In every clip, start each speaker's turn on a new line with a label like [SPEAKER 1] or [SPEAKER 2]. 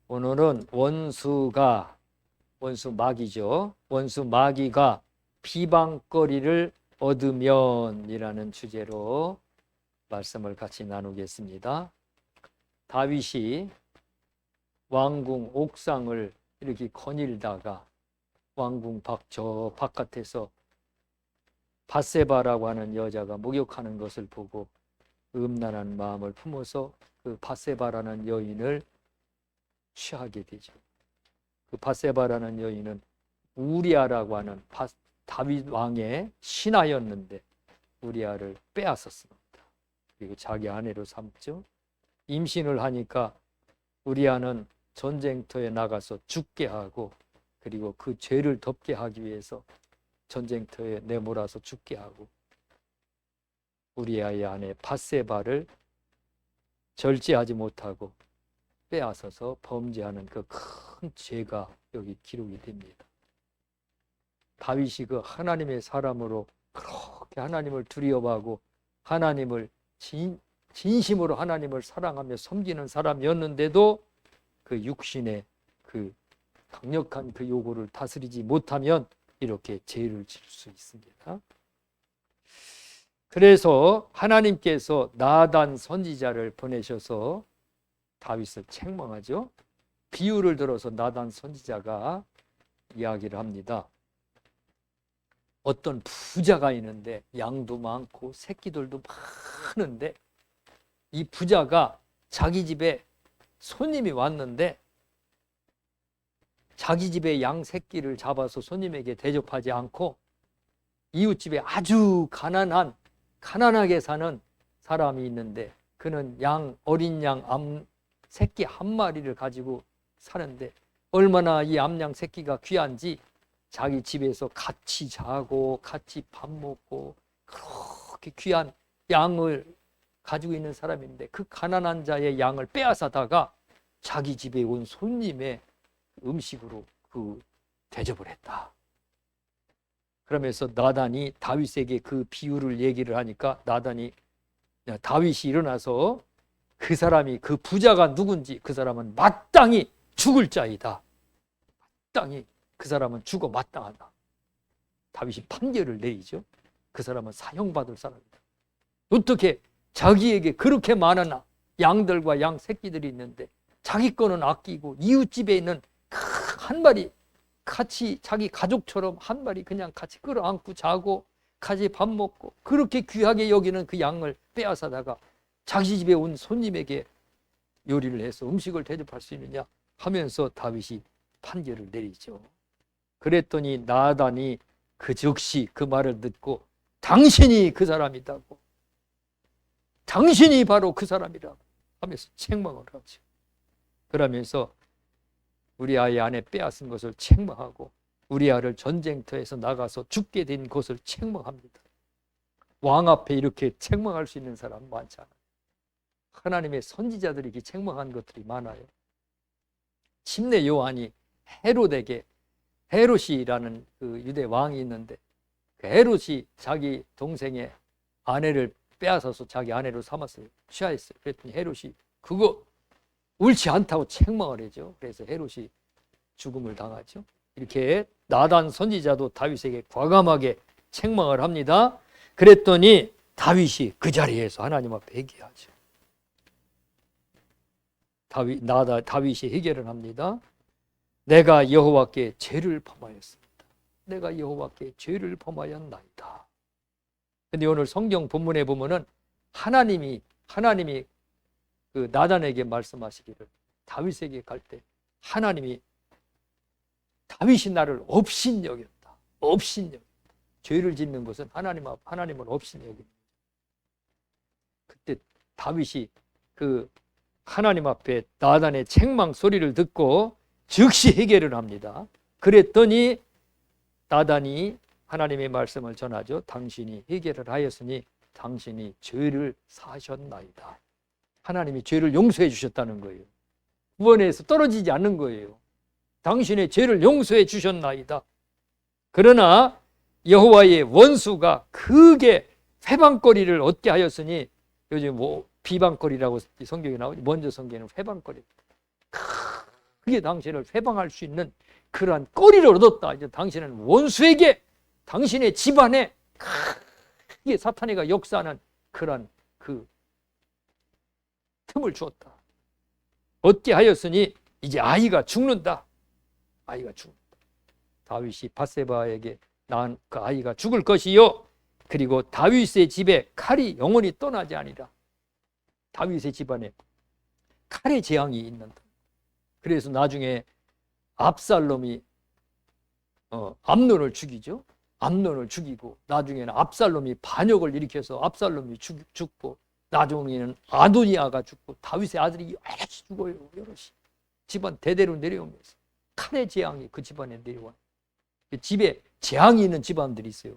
[SPEAKER 1] 오늘은 원수 마귀죠. 원수 마귀가 비방거리를 얻으면 이라는 주제로 말씀을 같이 나누겠습니다. 다윗이 왕궁 옥상을 이렇게 거닐다가 왕궁 저 바깥에서 밧세바라고 하는 여자가 목욕하는 것을 보고 음란한 마음을 품어서 그 밧세바라는 여인을 취하게 되죠. 그 밧세바라는 여인은 우리아라고 하는 다윗 왕의 신하였는데 우리아를 빼앗았습니다. 그리고 자기 아내로 삼죠. 임신을 하니까 우리아는 전쟁터에 나가서 죽게 하고, 그리고 그 죄를 덮게 하기 위해서 전쟁터에 내몰아서 죽게 하고, 우리아의 아내 밧세바를 절제하지 못하고 빼앗아서 범죄하는 그 큰 죄가 여기 기록이 됩니다. 다윗이 그 하나님의 사람으로 그렇게 하나님을 두려워하고 하나님을 진심으로 하나님을 사랑하며 섬기는 사람이었는데도 그 육신의 그 강력한 그 요구를 다스리지 못하면 이렇게 죄를 질 수 있습니다. 그래서 하나님께서 나단 선지자를 보내셔서 다윗을 책망하죠. 비유를 들어서 나단 선지자가 이야기를 합니다. 어떤 부자가 있는데 양도 많고 새끼들도 많은데 이 부자가 자기 집에 손님이 왔는데 자기 집에 양 새끼를 잡아서 손님에게 대접하지 않고 이웃집에 아주 가난하게 사는 사람이 있는데 그는 어린 양 새끼 한 마리를 가지고 사는데 얼마나 이 암양 새끼가 귀한지 자기 집에서 같이 자고 같이 밥 먹고 그렇게 귀한 양을 가지고 있는 사람인데 그 가난한 자의 양을 빼앗아다가 자기 집에 온 손님의 음식으로 그 대접을 했다. 그러면서 나단이 다윗에게 그 비유를 얘기를 하니까 다윗이 일어나서 그 사람이 그 부자가 누군지 그 사람은 마땅히 죽을 자이다. 마땅히 그 사람은 죽어 마땅하다. 다윗이 판결을 내리죠. 그 사람은 사형받을 사람이다. 어떻게 자기에게 그렇게 많은 양들과 양 새끼들이 있는데 자기 거는 아끼고 이웃집에 있는 한 마리 같이 자기 가족처럼 한 마리 그냥 같이 끌어안고 자고 같이 밥 먹고 그렇게 귀하게 여기는 그 양을 빼앗아다가 자기 집에 온 손님에게 요리를 해서 음식을 대접할 수 있느냐 하면서 다윗이 판결을 내리죠. 그랬더니 나단이 그 즉시 그 말을 듣고 당신이 그 사람이다고, 당신이 바로 그 사람이라고 하면서 책망을 하죠. 그러면서 우리 아이 아내 빼앗은 것을 책망하고 우리 아를 전쟁터에서 나가서 죽게 된 것을 책망합니다. 왕 앞에 이렇게 책망할 수 있는 사람 많지 않아요. 하나님의 선지자들이 이렇게 책망한 것들이 많아요. 침례 요한이 헤롯이라는 그 유대 왕이 있는데 그 헤롯이 자기 동생의 아내를 빼앗아서 자기 아내로 삼았어요. 취하했어요. 그랬더니 헤롯이 그거 옳지 않다고 책망을 하죠. 그래서 헤롯이 죽음을 당하죠. 이렇게 나단 선지자도 다윗에게 과감하게 책망을 합니다. 그랬더니 다윗이 그 자리에서 하나님 앞에 회개하죠. 다윗이 회개를 합니다. 내가 여호와께 죄를 범하였습니다. 내가 여호와께 죄를 범하였나이다. 근데 오늘 성경 본문에 보면은 하나님이 그 나단에게 말씀하시기를 다윗에게 갈 때 하나님이 다윗이 나를 업신여겼다. 업신여겼다. 죄를 짓는 것은 하나님을 업신여깁니다. 그때 다윗이 그 하나님 앞에 나단의 책망 소리를 듣고 즉시 회개를 합니다. 그랬더니 나단이 하나님의 말씀을 전하죠. 당신이 회개를 하였으니 당신이 죄를 사하셨나이다. 하나님이 죄를 용서해 주셨다는 거예요. 구원에서 떨어지지 않는 거예요. 당신의 죄를 용서해 주셨나이다. 그러나 여호와의 원수가 크게 회방거리를 얻게 하였으니, 요즘 비방거리라고 성경에 나오죠. 먼저 성경에는 회방거리, 크게 당신을 회방할 수 있는 그러한 거리를 얻었다. 이제 당신은 원수에게 당신의 집안에 크게 사탄이가 역사하는 그러한 그 틈을 주었다. 얻게 하였으니 이제 아이가 죽는다. 아이가 죽는다. 다윗이 밧세바에게 낳은 그 아이가 죽을 것이요. 그리고 다윗의 집에 칼이 영원히 떠나지 아니라. 다윗의 집안에 칼의 재앙이 있는다. 그래서 나중에 압살롬이 암논을 죽이죠. 암논을 죽이고 나중에는 압살롬이 반역을 일으켜서 압살롬이 죽고 나중에는 아도니아가 죽고 다윗의 아들이 여럿이 죽어요. 여럿이. 집안 대대로 내려오면서 칼의 재앙이 그 집안에 내려와요. 집에 재앙이 있는 집안들이 있어요.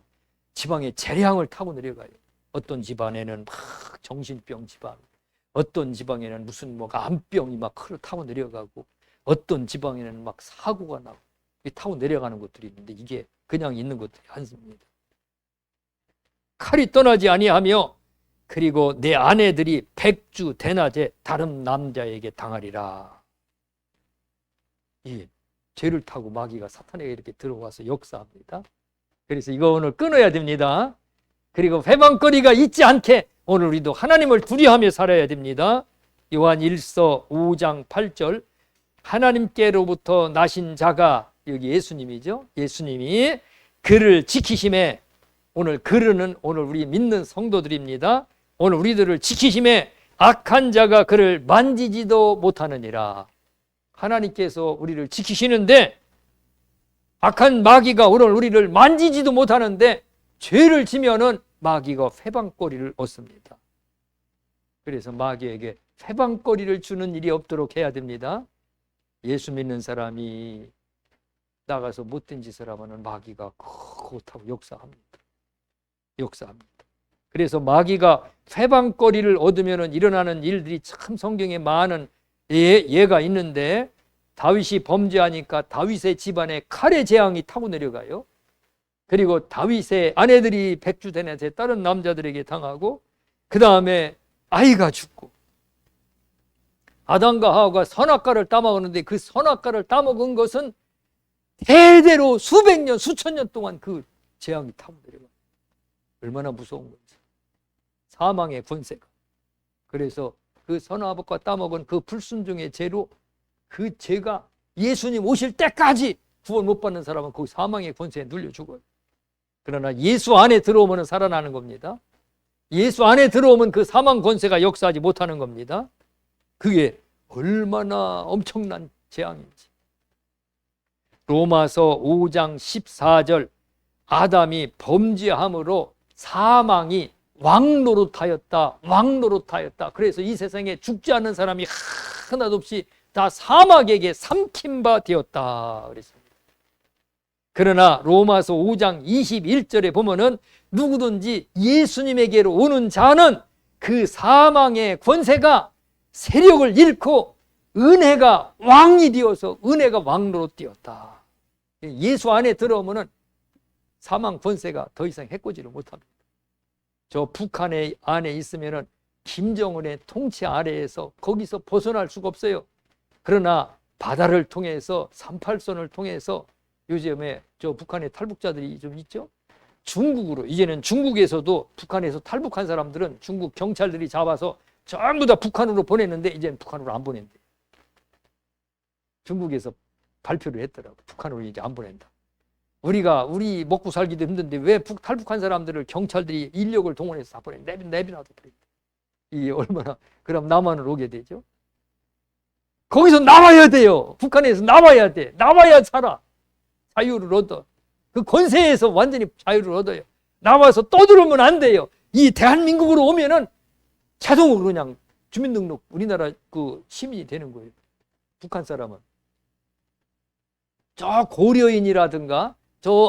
[SPEAKER 1] 지방에 재량을 타고 내려가요. 어떤 집안에는 막 정신병 집안, 어떤 지방에는 무슨 뭐가 암병이 막 타고 내려가고, 어떤 지방에는 막 사고가 나고 타고 내려가는 것들이 있는데 이게 그냥 있는 것들이 아닙니다. 칼이 떠나지 아니하며 그리고 내 아내들이 백주 대낮에 다른 남자에게 당하리라. 이 죄를 타고 마귀가 사탄에게 이렇게 들어와서 역사합니다. 그래서 이거 오늘 끊어야 됩니다. 그리고 회방거리가 있지 않게 오늘 우리도 하나님을 두려워하며 살아야 됩니다. 요한 1서 5장 8절 하나님께로부터 나신 자가, 여기 예수님이죠. 예수님이 그를 지키심에, 오늘 그르는 오늘 우리 믿는 성도들입니다. 오늘 우리들을 지키심에 악한 자가 그를 만지지도 못하느니라. 하나님께서 우리를 지키시는데 악한 마귀가 오늘 우리를 만지지도 못하는데 죄를 지면은 마귀가 회방거리를 얻습니다. 그래서 마귀에게 회방거리를 주는 일이 없도록 해야 됩니다. 예수 믿는 사람이 나가서 못된 짓을 하면 마귀가 그것하고 역사합니다. 그래서 마귀가 회방거리를 얻으면 일어나는 일들이 참 성경에 많은 예가 있는데, 다윗이 범죄하니까 다윗의 집안에 칼의 재앙이 타고 내려가요. 그리고 다윗의 아내들이 백주 대낮에 다른 남자들에게 당하고, 그 다음에 아이가 죽고, 아담과 하와가 선악과를 따먹었는데 그 선악과를 따먹은 것은 대대로 수백 년, 수천 년 동안 그 재앙이 타고 내려가요. 얼마나 무서운 건지. 사망의 권세가. 그래서 그 선악과 따먹은 그 불순종의 죄로 그 죄가 예수님 오실 때까지 구원 못 받는 사람은 거기 사망의 권세에 눌려 죽어요. 그러나 예수 안에 들어오면 살아나는 겁니다. 예수 안에 들어오면 그 사망 권세가 역사하지 못하는 겁니다. 그게 얼마나 엄청난 재앙인지. 로마서 5장 14절 아담이 범죄함으로 사망이 왕노릇하였다. 그래서 이 세상에 죽지 않는 사람이 하나도 없이 다 사막에게 삼킨 바 되었다 그랬습니다. 그러나 로마서 5장 21절에 보면은 누구든지 예수님에게로 오는 자는 그 사망의 권세가 세력을 잃고 은혜가 왕이 되어서 은혜가 왕노릇 되었다. 예수 안에 들어오면은 사망 권세가 더 이상 해코지를 못합니다. 저 북한 안에 있으면은 김정은의 통치 아래에서 거기서 벗어날 수가 없어요. 그러나 바다를 통해서 38선을 통해서 요즘에 저 북한의 탈북자들이 좀 있죠. 중국으로, 이제는 중국에서도 북한에서 탈북한 사람들은 중국 경찰들이 잡아서 전부 다 북한으로 보냈는데 이제는 북한으로 안 보낸대. 중국에서 발표를 했더라고. 북한으로 이제 안 보낸다. 우리 먹고 살기도 힘든데 왜 탈북한 사람들을 경찰들이 인력을 동원해서 다 보내? 내비놔도 그래. 이 얼마나, 그럼 남한으로 오게 되죠. 거기서 나와야 돼요. 북한에서 나와야 돼. 나와야 살아. 자유를 얻어. 그 권세에서 완전히 자유를 얻어요. 나와서 떠들으면 안 돼요. 이 대한민국으로 오면은 자동으로 그냥 주민등록 우리나라 그 시민이 되는 거예요. 북한 사람은. 저 고려인이라든가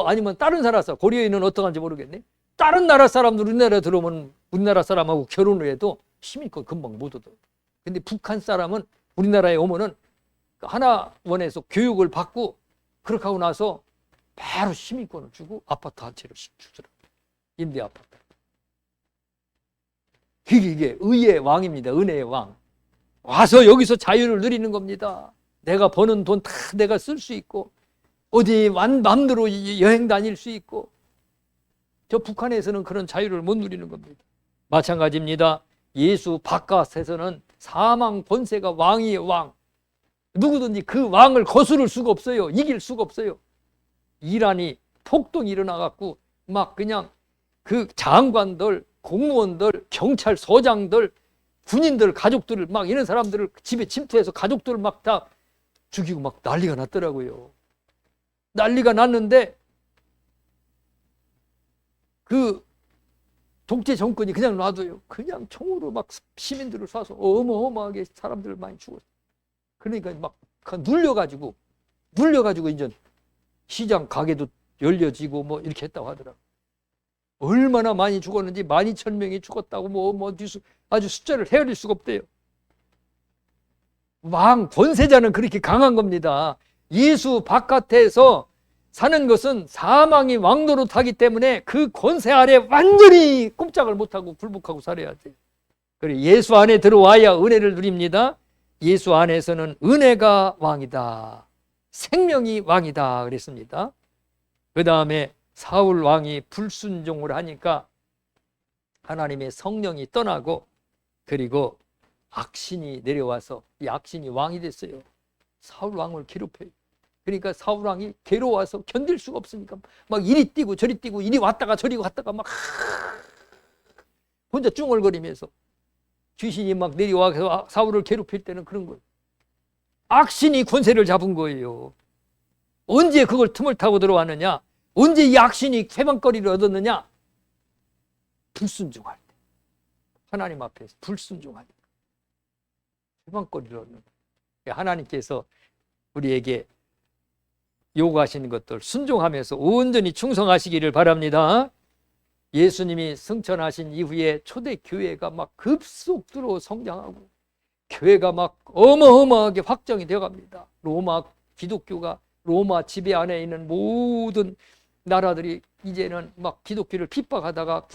[SPEAKER 1] 아니면 다른 나라 고려인은 어떡한지 모르겠네. 다른 나라 사람들 우리나라에 들어오면 우리나라 사람하고 결혼을 해도 시민권 금방 못 얻어. 근데 북한 사람은 우리나라에 오면은 하나원에서 교육을 받고 그렇게 하고 나서 바로 시민권을 주고 아파트 한 채를 주더라고요. 임대 아파트. 이게 의의 왕입니다. 은혜의 왕. 와서 여기서 자유를 누리는 겁니다. 내가 버는 돈 다 내가 쓸 수 있고 어디 마음대로 여행 다닐 수 있고, 저 북한에서는 그런 자유를 못 누리는 겁니다. 마찬가지입니다. 예수 바깥에서는 사망 권세가 왕이에요. 왕. 누구든지 그 왕을 거스를 수가 없어요. 이길 수가 없어요. 이란이 폭동이 일어나갖고 막 그냥 그 장관들, 공무원들, 경찰서장들, 군인들, 가족들을 막 이런 사람들을 집에 침투해서 가족들을 막 다 죽이고 막 난리가 났더라고요. 난리가 났는데 그 독재 정권이 그냥 놔둬요. 그냥 총으로 막 시민들을 쏴서 어마어마하게 사람들 많이 죽었어요. 그러니까 막 눌려가지고 이제 시장 가게도 열려지고 뭐 이렇게 했다고 하더라고요. 얼마나 많이 죽었는지 12,000명이 죽었다고 뭐 뉴스 아주 숫자를 헤아릴 수가 없대요. 왕 권세자는 그렇게 강한 겁니다. 예수 바깥에서 사는 것은 사망이 왕노릇하기 때문에 그 권세 아래 완전히 꼼짝을 못하고 굴복하고 살아야 돼요. 그리고 예수 안에 들어와야 은혜를 누립니다. 예수 안에서는 은혜가 왕이다, 생명이 왕이다 그랬습니다. 그 다음에 사울 왕이 불순종을 하니까 하나님의 성령이 떠나고 그리고 악신이 내려와서 이 악신이 왕이 됐어요. 사울 왕을 괴롭혀요. 그러니까 사울 왕이 괴로워서 견딜 수가 없으니까 막 이리 뛰고 저리 뛰고 이리 왔다가 저리 갔다가 막 혼자 쭝얼거리면서 귀신이 막 내려와서 사울을 괴롭힐 때는 그런 거예요. 악신이 권세를 잡은 거예요. 언제 그걸 틈을 타고 들어왔느냐? 언제 이 악신이 회방거리를 얻었느냐? 불순종할 때. 하나님 앞에서 불순종할 때 회방거리를 얻는 거예요. 하나님께서 우리에게 요구하시는 것들 순종하면서 온전히 충성하시기를 바랍니다. 예수님이 승천하신 이후에 초대교회가 막 급속도로 성장하고 교회가 막 어마어마하게 확장이 되어 갑니다. 로마 기독교가 로마 지배 안에 있는 모든 나라들이 이제는 막 기독교를 핍박하다가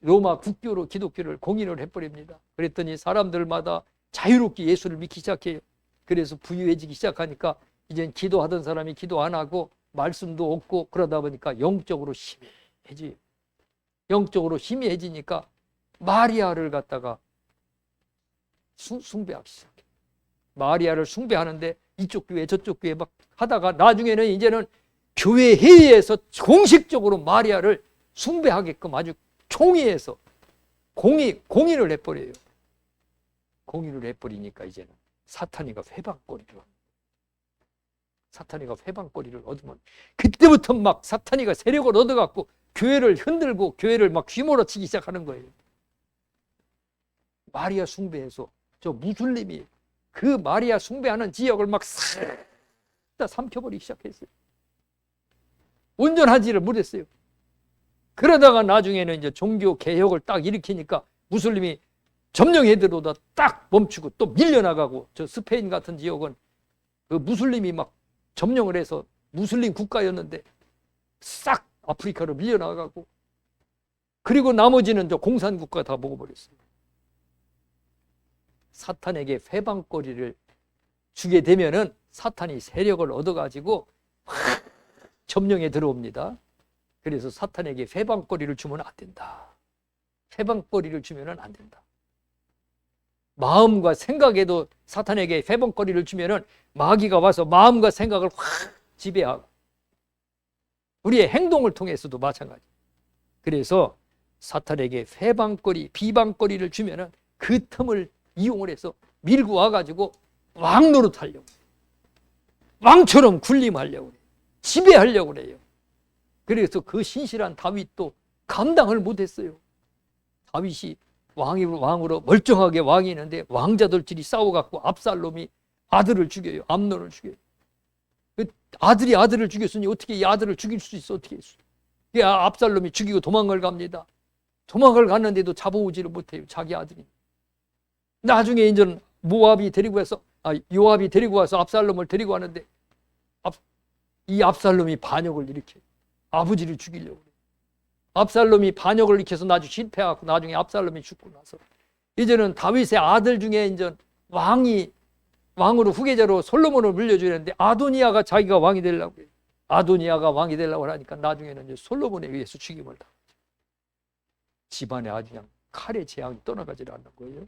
[SPEAKER 1] 로마 국교로 기독교를 공인을 해버립니다. 그랬더니 사람들마다 자유롭게 예수를 믿기 시작해요. 그래서 부유해지기 시작하니까 이젠 기도하던 사람이 기도 안 하고 말씀도 없고 그러다 보니까 영적으로 희미해져요. 영적으로 희미해지니까 마리아를 갖다가 숭배하기 시작해요. 마리아를 숭배하는데 이쪽 교회 저쪽 교회 막 하다가 나중에는 이제는 교회 회의에서 공식적으로 마리아를 숭배하게끔 아주 총회에서 공인을 해버려요. 공인을 해버리니까 이제는 사탄이가 회방거리를 얻으면 그때부터 막 사탄이가 세력을 얻어갖고 교회를 흔들고 교회를 막 휘몰아치기 시작하는 거예요. 마리아 숭배해서 저 무슬림이 그 마리아 숭배하는 지역을 막 싹 다 삼켜버리기 시작했어요. 온전하지를 못했어요. 그러다가 나중에는 이제 종교 개혁을 딱 일으키니까 무슬림이 점령해들어오다 딱 멈추고 또 밀려나가고, 저 스페인 같은 지역은 그 무슬림이 막 점령을 해서 무슬림 국가였는데 싹 아프리카로 밀려나가고, 그리고 나머지는 저 공산국가 다 먹어버렸어요. 사탄에게 회방거리를 주게 되면은 사탄이 세력을 얻어가지고 확 점령에 들어옵니다. 그래서 사탄에게 회방거리를 주면 안 된다. 회방거리를 주면 안 된다. 마음과 생각에도 사탄에게 회방거리를 주면은 마귀가 와서 마음과 생각을 확 지배하고, 우리의 행동을 통해서도 마찬가지. 그래서 사탄에게 회방거리, 비방거리를 주면은 그 틈을 이용을 해서 밀고 와가지고 왕 노릇하려고, 왕처럼 군림하려고 그래요. 지배하려고 그래요. 그래서 그 신실한 다윗도 감당을 못했어요. 다윗이 왕으로 멀쩡하게 왕이 있는데 왕자들끼리 싸워갖고 압살롬이 아들을 죽여요. 암논을 죽여요. 아들이 아들을 죽였으니 어떻게 이 아들을 죽일 수 있어? 어떻게 했어? 압살롬이 죽이고 도망을 갑니다. 도망을 갔는데도 잡아오지를 못해요. 자기 아들이. 나중에 이제 요압이 데리고 와서 압살롬을 데리고 왔는데 이 압살롬이 반역을 일으켜요. 아버지를 죽이려고 그래요. 압살롬이 반역을 일으켜서 나중에 실패하고 나중에 압살롬이 죽고 나서 이제는 다윗의 아들 중에 이제 왕이 왕으로 후계자로 솔로몬을 물려주는데 아도니아가 자기가 왕이 되려고 해요. 아도니아가 왕이 되려고 하니까 나중에는 이제 솔로몬에 의해서 죽임을 당하죠. 집안에 아주 그냥 칼의 재앙이 떠나가지 않는 거예요.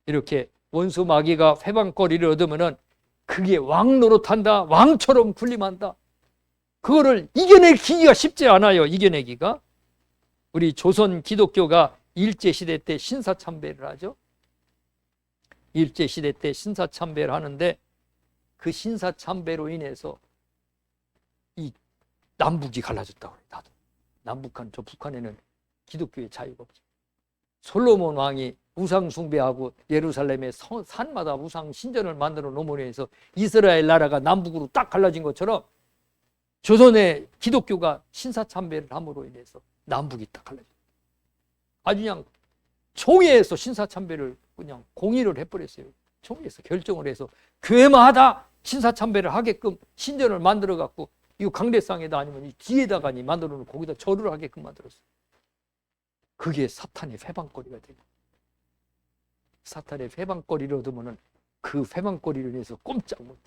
[SPEAKER 1] 이렇게 원수 마귀가 회방거리를 얻으면은 그게 왕 노릇한다, 왕처럼 군림한다. 그거를 이겨내기가 쉽지 않아요. 이겨내기가. 우리 조선 기독교가 일제시대 때 신사참배를 하죠. 일제시대 때 신사참배를 하는데 그 신사참배로 인해서 이 남북이 갈라졌다고 해요. 나도. 남북한, 저 북한에는 기독교의 자유가 없죠. 솔로몬 왕이 우상 숭배하고 예루살렘의 산마다 우상 신전을 만들어 놓음으로 해서 이스라엘 나라가 남북으로 딱 갈라진 것처럼 조선의 기독교가 신사참배를 함으로 인해서 남북이 딱 갈라졌어요. 아주 그냥 총회에서 신사참배를 그냥 공의를 해버렸어요. 총회에서 결정을 해서 교회마다 신사참배를 하게끔 신전을 만들어 갖고 이 강대상에다 아니면 이 뒤에다가 만들어 놓고 거기다 절을 하게끔 만들었어요. 그게 사탄의 회방거리가 되고, 사탄의 회방거리를 얻으면은 그 회방거리를 위해서 꼼짝 못해.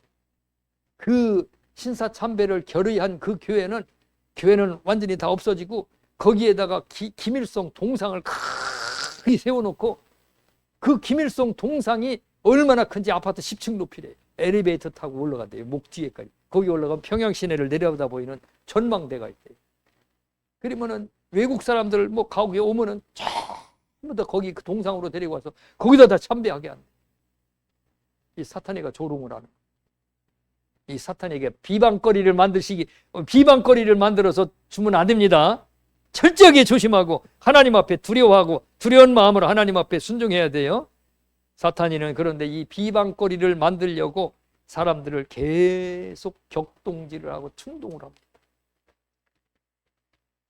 [SPEAKER 1] 그 신사참배를 결의한 그 교회는 완전히 다 없어지고 거기에다가 김일성 동상을 크게 세워놓고 그 김일성 동상이 얼마나 큰지 아파트 10층 높이래. 엘리베이터 타고 올라간대요. 목 뒤에까지. 거기 올라가면 평양 시내를 내려다 보이는 전망대가 있대요. 그러면은 외국 사람들 뭐 가옥에 오면은 전부 다 거기 그 동상으로 데리고 와서 거기다 다 참배하게 한대. 이 사탄이가 조롱을 하는. 이 사탄에게 비방거리를 만들어서 주면 안 됩니다. 철저하게 조심하고 하나님 앞에 두려워하고 두려운 마음으로 하나님 앞에 순종해야 돼요. 사탄이는 그런데 이 비방거리를 만들려고 사람들을 계속 격동질을 하고 충동을 합니다.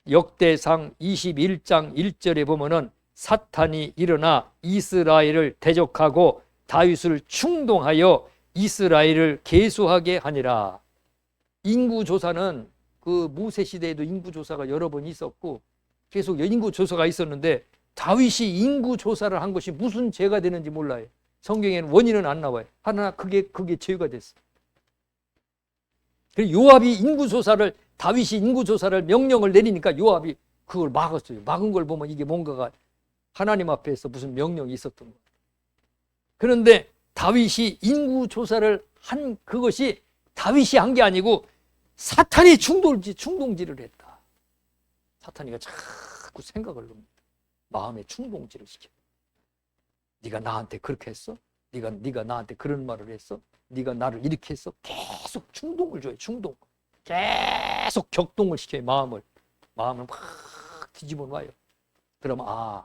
[SPEAKER 1] 역대상 21장 1절에 보면은 사탄이 일어나 이스라엘을 대적하고 다윗을 충동하여 이스라엘을 계수하게 하니라. 인구조사는 그 모세시대에도 인구조사가 여러 번 있었고 계속 인구조사가 있었는데 다윗이 인구조사를 한 것이 무슨 죄가 되는지 몰라요. 성경에는 원인은 안 나와요. 하나 그게 죄가 됐어. 그리고 요압이 다윗이 인구조사를 명령을 내리니까 요압이 그걸 막았어요. 막은 걸 보면 이게 뭔가가 하나님 앞에서 무슨 명령이 있었던 거예요. 그런데 다윗이 인구조사를 한 그것이 다윗이 한 게 아니고 사탄이 충동질을 했다. 사탄이가 자꾸 생각을 합니다. 마음에 충동질을 시켜. 네가 나한테 그렇게 했어? 네가 나한테 그런 말을 했어? 네가 나를 이렇게 했어? 계속 충동을 줘요. 충동. 계속 격동을 시켜요. 마음을 막 뒤집어 놔요. 그러면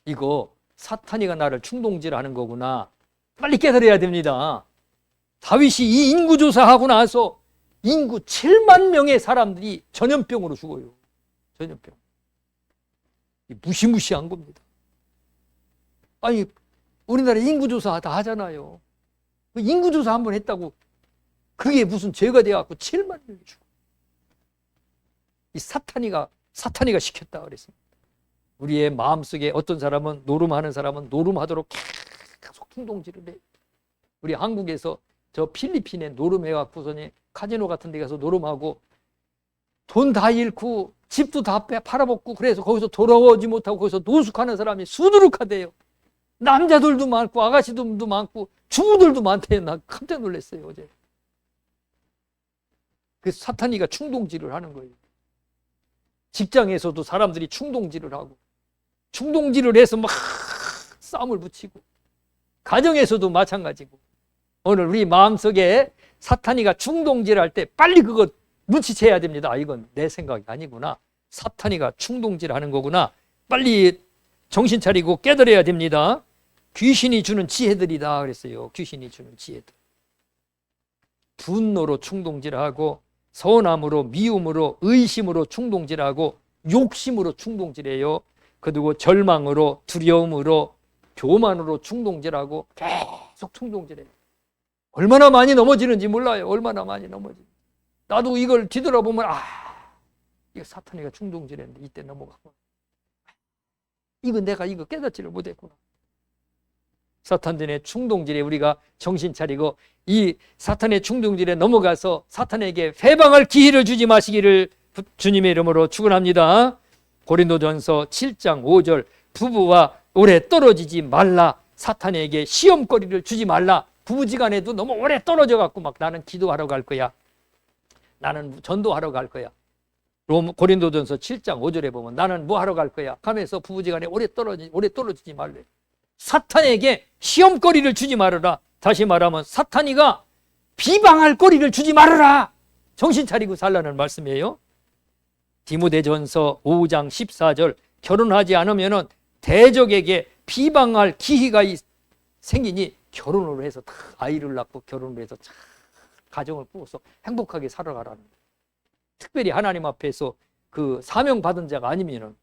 [SPEAKER 1] 이거 사탄이가 나를 충동질하는 거구나. 빨리 깨달아야 됩니다. 다윗이 이 인구조사하고 나서 인구 7만 명의 사람들이 전염병으로 죽어요. 전염병. 무시무시한 겁니다. 아니 우리나라 인구조사 다 하잖아요. 인구조사 한번 했다고 그게 무슨 죄가 돼갖고 7만 명이 죽어. 이 사탄이가 시켰다 그랬습니다. 우리의 마음속에 어떤 사람은 노름하는 사람은 노름하도록 계속 충동질을 해. 우리 한국에서 저 필리핀에 노름해갖고서니 카지노 같은 데 가서 노름하고 돈 다 잃고 집도 다 팔아먹고 그래서 거기서 돌아오지 못하고 거기서 노숙하는 사람이 수두룩하대요. 남자들도 많고 아가씨들도 많고 주부들도 많대요. 나 깜짝 놀랐어요 어제. 그래서 사탄이가 충동질을 하는 거예요. 직장에서도 사람들이 충동질을 하고 충동질을 해서 막 싸움을 붙이고 가정에서도 마찬가지고 오늘 우리 마음속에 사탄이가 충동질할 때 빨리 그거 눈치채야 됩니다. 이건 내 생각이 아니구나. 사탄이가 충동질하는 거구나. 빨리 정신 차리고 깨달아야 됩니다. 귀신이 주는 지혜들이다 그랬어요. 귀신이 주는 지혜들. 분노로 충동질하고 서운함으로 미움으로 의심으로 충동질하고 욕심으로 충동질해요. 그리고 절망으로 두려움으로 교만으로 충동질하고 계속 충동질해요. 얼마나 많이 넘어지는지 몰라요. 얼마나 많이 넘어지는지. 나도 이걸 뒤돌아보면 이거 사탄이가 충동질했는데 이때 넘어갔구나. 내가 이거 깨닫지를 못했구나. 사탄의 충동질에 우리가 정신 차리고 이 사탄의 충동질에 넘어가서 사탄에게 회방할 기회를 주지 마시기를 주님의 이름으로 축원합니다. 고린도전서 7장 5절 부부와 오래 떨어지지 말라. 사탄에게 시험거리를 주지 말라. 부부지간에도 너무 오래 떨어져 갖고 막 나는 기도하러 갈 거야, 나는 전도하러 갈 거야. 고린도전서 7장 5절에 보면 나는 뭐 하러 갈 거야 하면서 부부지간에 오래 떨어지지 말래. 사탄에게 시험거리를 주지 말아라. 다시 말하면 사탄이가 비방할 거리를 주지 말아라. 정신 차리고 살라는 말씀이에요. 디모데전서 5장 14절 결혼하지 않으면 대적에게 비방할 기회가 생기니 결혼을 해서 다 아이를 낳고 결혼을 해서 참 가정을 꾸어서 행복하게 살아가라는 거예요. 특별히 하나님 앞에서 그 사명받은 자가 아니면은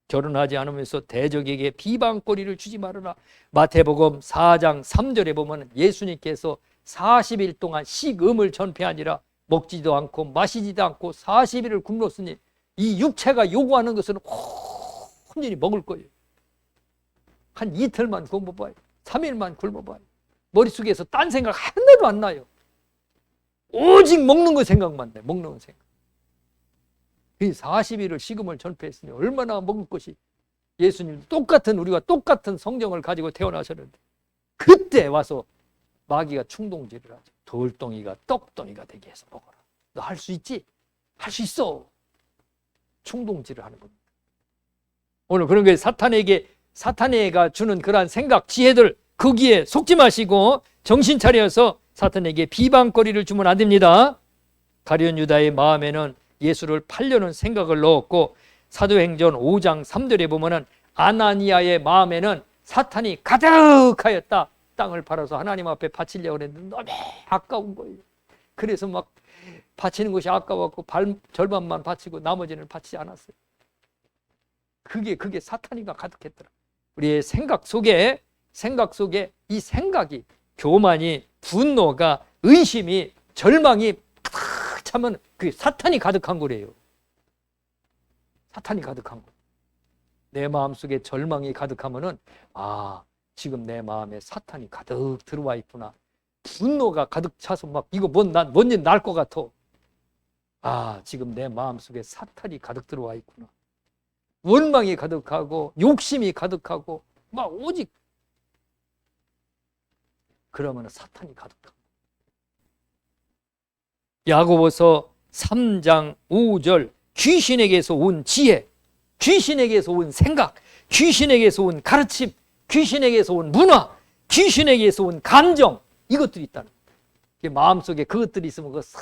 [SPEAKER 1] 결혼하지 않으면서 대적에게 비방거리를 주지 말아라. 마태복음 4장 3절에 보면 예수님께서 40일 동안 식음을 전폐하니라. 먹지도 않고 마시지도 않고 40일을 굶었으니 이 육체가 요구하는 것은 온전히 먹을 거예요. 한 이틀만 굶어봐요. 3일만 굶어봐요. 머릿속에서 딴 생각 하나도 안 나요. 오직 먹는 거 생각만 나요. 먹는 거 생각. 이 40일을 식음을 전폐했으니 얼마나 먹을 것이. 예수님 우리와 똑같은 성정을 가지고 태어나셨는데 그때 와서 마귀가 충동질을 하죠. 돌덩이가 떡덩이가 되게 해서 먹어라. 너 할 수 있지? 할 수 있어. 충동질을 하는 겁니다. 오늘 그런 게 사탄에가 주는 그러한 생각, 지혜들 거기에 속지 마시고 정신 차려서 사탄에게 비방거리를 주면 안 됩니다. 가룟 유다의 마음에는 예수를 팔려는 생각을 넣었고 사도행전 5장 3절에 보면은 아나니아의 마음에는 사탄이 가득하였다. 땅을 팔아서 하나님 앞에 바치려고 했는데 너무 아까운 거예요. 그래서 막 바치는 것이 아까웠고 절반만 바치고 나머지는 바치지 않았어요. 그게 사탄이가 가득했더라. 우리의 생각 속에 이 생각이 교만이, 분노가, 의심이, 절망이 가득 차면 그게 사탄이 가득한 거래요. 사탄이 가득한 거. 내 마음속에 절망이 가득하면은 지금 내 마음에 사탄이 가득 들어와 있구나. 분노가 가득 차서 막 이거 뭔지 날 것 같아. 지금 내 마음속에 사탄이 가득 들어와 있구나. 원망이 가득하고 욕심이 가득하고 막 오직 그러면 사탄이 가득한. 야고보서 3장 5절 귀신에게서 온 지혜, 귀신에게서 온 생각, 귀신에게서 온 가르침, 귀신에게서 온 문화, 귀신에게서 온 감정, 이것들이 있다는 거예요. 마음속에 그것들이 있으면 그거 싹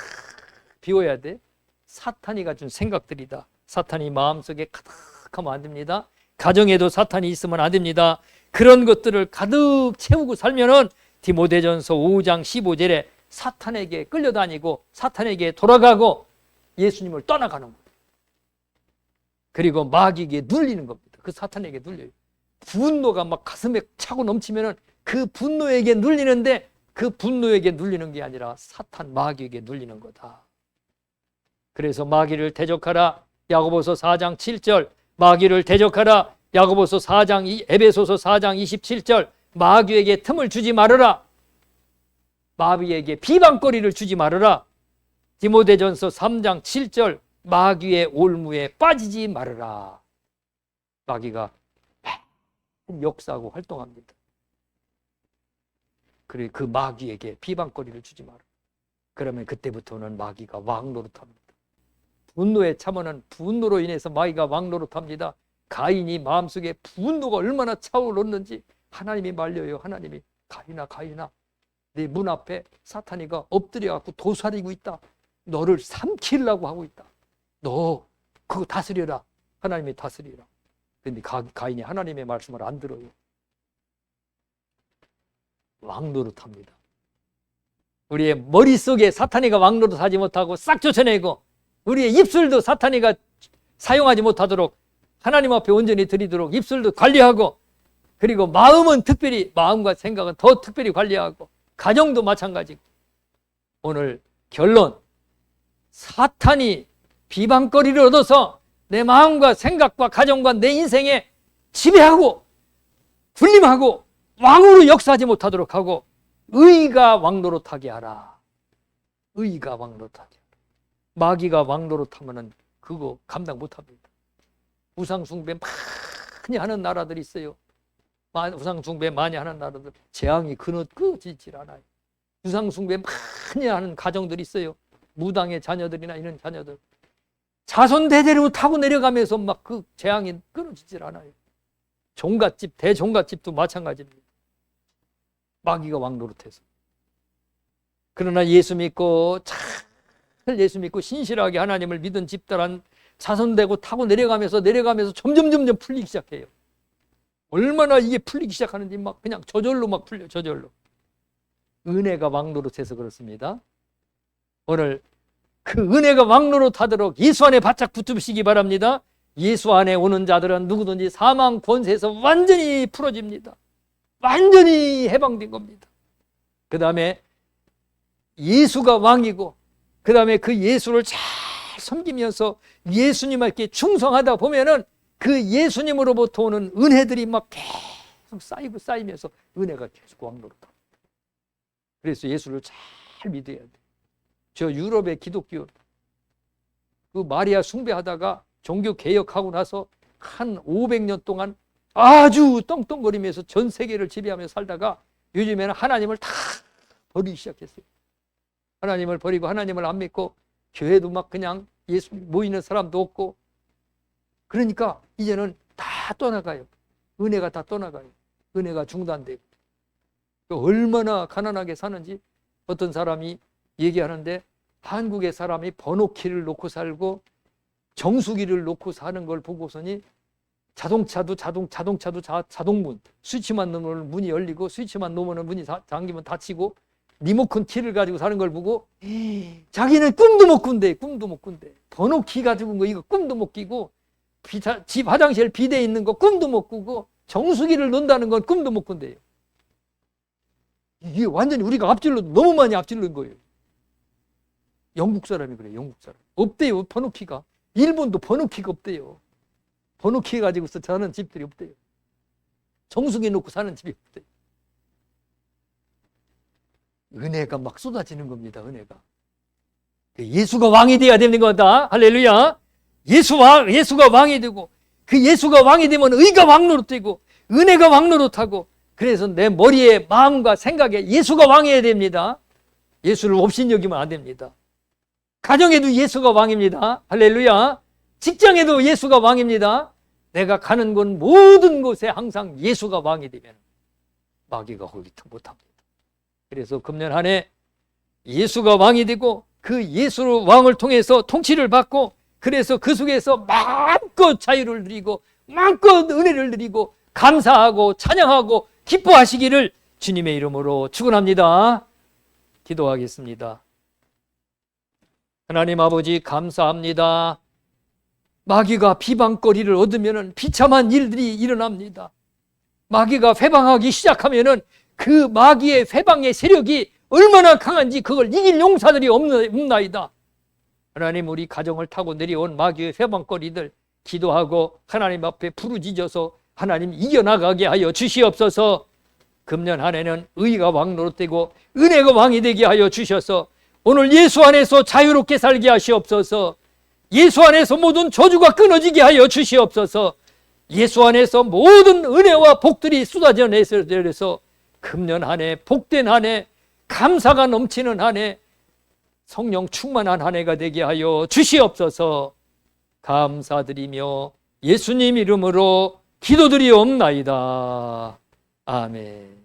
[SPEAKER 1] 비워야 돼. 사탄이가 준 생각들이다. 사탄이 마음속에 가득하면 안 됩니다. 가정에도 사탄이 있으면 안 됩니다. 그런 것들을 가득 채우고 살면은 디모데전서 5장 15절에 사탄에게 끌려다니고 사탄에게 돌아가고 예수님을 떠나가는 거예요. 그리고 마귀에게 눌리는 겁니다. 그 사탄에게 눌려요. 분노가 막 가슴에 차고 넘치면은 그 분노에게 눌리는데 그 분노에게 눌리는 게 아니라 사탄 마귀에게 눌리는 거다. 그래서 마귀를 대적하라. 야고보서 4장 7절 마귀를 대적하라. 야고보서 4장 에베소서 4장 27절 마귀에게 틈을 주지 말아라. 마귀에게 비방거리를 주지 말아라. 디모데전서 3장 7절 마귀의 올무에 빠지지 말아라. 마귀가 역사하고 활동합니다. 그래 그 마귀에게 비방거리를 주지 마라. 그러면 그때부터는 마귀가 왕노릇합니다. 분노에 참으면 분노로 인해서 마귀가 왕노릇합니다. 가인이 마음속에 분노가 얼마나 차오르는지 하나님이 말려요. 하나님이 가인아 내 문 앞에 사탄이가 엎드려갖고 도사리고 있다. 너를 삼키려고 하고 있다. 너 그거 다스려라. 하나님이 다스리라. 그런데 가인이 하나님의 말씀을 안 들어요. 왕노릇합니다. 우리의 머릿속에 사탄이가 왕노릇하지 못하고 싹 쫓아내고 우리의 입술도 사탄이가 사용하지 못하도록 하나님 앞에 온전히 드리도록 입술도 관리하고 그리고 마음은 특별히 마음과 생각은 더 특별히 관리하고 가정도 마찬가지고 오늘 결론 사탄이 비방거리를 얻어서 내 마음과 생각과 가정과 내 인생에 지배하고 군림하고 왕으로 역사하지 못하도록 하고 의가 왕노릇하게 하라. 의가 왕노릇하게 하라. 마귀가 왕노릇하면은 그거 감당 못합니다. 우상숭배 많이 하는 나라들이 있어요. 우상숭배 많이 하는 나라들 재앙이 끊어지질 않아요. 우상숭배 많이 하는 가정들이 있어요. 무당의 자녀들이나 이런 자녀들 자손 대대로 타고 내려가면서 막 그 재앙이 끊어지질 않아요. 종갓집, 대종갓집도 마찬가지입니다. 마귀가 왕노릇해서. 그러나 예수 믿고 잘 예수 믿고 신실하게 하나님을 믿은 집들은 자손되고 타고 내려가면서 점점 풀리기 시작해요. 얼마나 이게 풀리기 시작하는지 막 그냥 저절로 막 풀려, 저절로. 은혜가 왕노릇해서 그렇습니다. 오늘 그 은혜가 왕노릇하도록 예수 안에 바짝 붙으시기 바랍니다. 예수 안에 오는 자들은 누구든지 사망 권세에서 완전히 풀어집니다. 완전히 해방된 겁니다. 그 다음에 예수가 왕이고 그 다음에 그 예수를 잘 섬기면서 예수님께 충성하다 보면은 그 예수님으로부터 오는 은혜들이 막 계속 쌓이면서 은혜가 계속 왕노릇합니다. 그래서 예수를 잘 믿어야 돼요. 저 유럽의 기독교 그 마리아 숭배하다가 종교 개혁하고 나서 한 500년 동안 아주 떵떵거리면서 전 세계를 지배하며 살다가 요즘에는 하나님을 다 버리기 시작했어요. 하나님을 버리고 하나님을 안 믿고 교회도 막 그냥 예수 모이는 사람도 없고 그러니까 이제는 다 떠나가요. 은혜가 다 떠나가요. 은혜가 중단되고 얼마나 가난하게 사는지 어떤 사람이 얘기하는데 한국의 사람이 번호키를 놓고 살고 정수기를 놓고 사는 걸 보고서니 자동차도 자동문 스위치만 놓으면 문이 열리고 스위치만 놓으면 문이 잠기면 닫히고 리모컨 키를 가지고 사는 걸 보고 자기는 꿈도 못 꾼대. 번호키 가지고 거 이거 꿈도 못 끼고 집 화장실 비대 있는 거 꿈도 못 꾸고 정수기를 놓는다는 건 꿈도 못 꾼대요. 이게 완전히 우리가 너무 많이 앞질른 거예요. 영국 사람이 그래요. 영국 사람 없대요. 번호키가. 일본도 번호키가 없대요. 번호키 가지고 사는 집들이 없대요. 정수기 놓고 사는 집이 없대요. 은혜가 막 쏟아지는 겁니다. 은혜가. 예수가 왕이 되어야 되는 거다. 할렐루야. 예수가 왕이 되고 그 예수가 왕이 되면 의가 왕노릇되고 은혜가 왕노릇하고 그래서 내 머리에 마음과 생각에 예수가 왕이어야 됩니다. 예수를 없인 여기면 안 됩니다. 가정에도 예수가 왕입니다. 할렐루야. 직장에도 예수가 왕입니다. 내가 가는 곳 모든 곳에 항상 예수가 왕이 되면 마귀가 거기 못합니다. 그래서 금년 한 해 예수가 왕이 되고 그 예수 왕을 통해서 통치를 받고 그래서 그 속에서 마음껏 자유를 누리고 마음껏 은혜를 누리고 감사하고 찬양하고 기뻐하시기를 주님의 이름으로 축원합니다. 기도하겠습니다. 하나님 아버지 감사합니다. 마귀가 비방거리를 얻으면 비참한 일들이 일어납니다. 마귀가 회방하기 시작하면 그 마귀의 회방의 세력이 얼마나 강한지 그걸 이길 용사들이 없나이다. 하나님 우리 가정을 타고 내려온 마귀의 회방거리들 기도하고 하나님 앞에 부르짖어서 하나님 이겨나가게 하여 주시옵소서. 금년 한 해는 의가 왕노릇되고 은혜가 왕이 되게 하여 주셔서 오늘 예수 안에서 자유롭게 살게 하시옵소서. 예수 안에서 모든 저주가 끊어지게 하여 주시옵소서. 예수 안에서 모든 은혜와 복들이 쏟아져 내려서 금년 한 해 복된 한 해 감사가 넘치는 한 해 성령 충만한 한 해가 되게 하여 주시옵소서. 감사드리며 예수님 이름으로 기도드리옵나이다. 아멘.